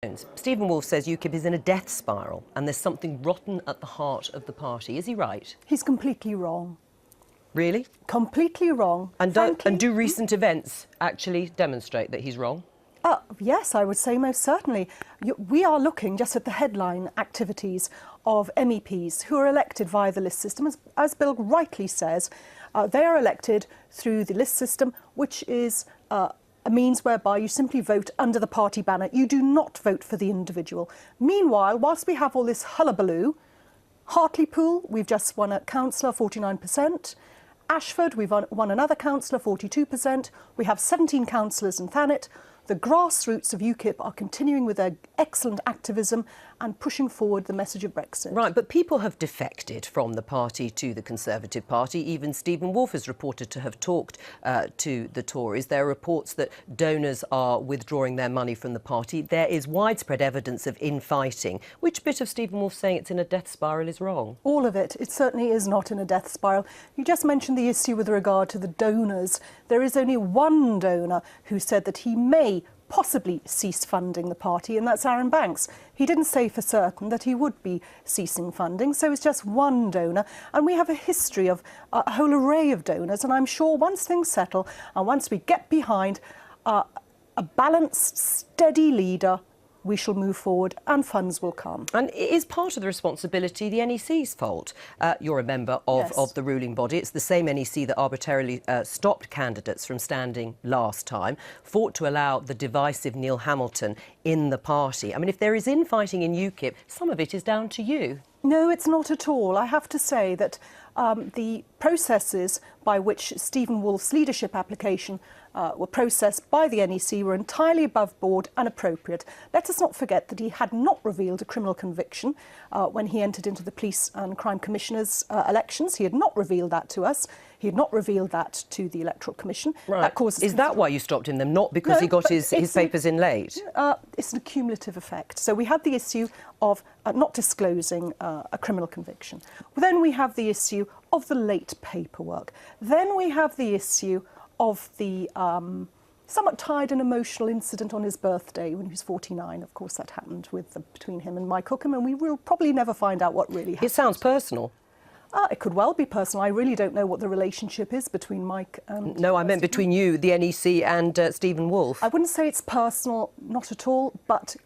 Jones. Stephen Woolfe says UKIP is in a death spiral and there's something rotten at the heart of the party. Is he right? He's completely wrong. Really? Completely wrong. And do recent events actually demonstrate that he's wrong? Yes, I would say most certainly. We are looking just at the headline activities of MEPs who are elected via the list system. As Bill rightly says, they are elected through the list system, which is a means whereby you simply vote under the party banner. You do not vote for the individual. Meanwhile, whilst we have all this hullabaloo, Hartlepool, we've just won a councillor, 49%. Ashford, we've won another councillor, 42%. We have 17 councillors in Thanet. The grassroots of UKIP are continuing with their excellent activism and pushing forward the message of Brexit. Right, but people have defected from the party to the Conservative Party. Even Stephen Woolfe is reported to have talked to the Tories. There are reports that donors are withdrawing their money from the party. There is widespread evidence of infighting. Which bit of Stephen Woolfe saying it's in a death spiral is wrong? All of it. It certainly is not in a death spiral. You just mentioned the issue with regard to the donors. There is only one donor who said that he may possibly cease funding the party, and that's Aaron Banks. He didn't say for certain that he would be ceasing funding, so it's just one donor. And we have a history of a whole array of donors, and I'm sure once things settle and once we get behind a balanced, steady leader, we shall move forward and funds will come. And it is part of the responsibility the NEC's fault. You're a member of the ruling body. It's the same NEC that arbitrarily stopped candidates from standing last time, fought to allow the divisive Neil Hamilton in the party. I mean, if there is infighting in UKIP, some of it is down to you. No, it's not at all. I have to say that the processes by which Stephen Woolfe's leadership application were processed by the NEC were entirely above board and appropriate. Let us not forget that he had not revealed a criminal conviction when he entered into the Police and Crime Commissioners' elections. He had not revealed that to us. He had not revealed that to the Electoral Commission. Right. Is that why you stopped him then, not because he got his papers in late? It's an accumulative effect. So we had the issue of not disclosing a criminal conviction. Then we have the issue of the late paperwork. Then we have the issue of the somewhat tired and emotional incident on his birthday when he was 49. Of course, that happened between him and Mike Hookham, and we will probably never find out what really happened. It sounds personal. It could well be personal. I really don't know what the relationship is between Mike and... No, I meant between you, the NEC, and Stephen Woolfe. I wouldn't say it's personal, not at all, but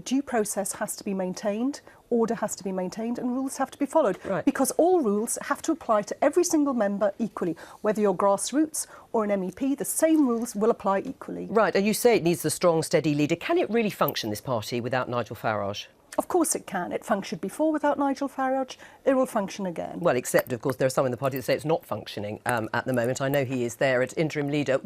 due process has to be maintained, order has to be maintained, and rules have to be followed. Right. Because all rules have to apply to every single member equally. Whether you're grassroots or an MEP, the same rules will apply equally. Right, and you say it needs a strong, steady leader. Can it really function, this party, without Nigel Farage? Of course it can. It functioned before without Nigel Farage. It will function again. Well, except, of course, there are some in the party that say it's not functioning at the moment. I know he is there as interim leader.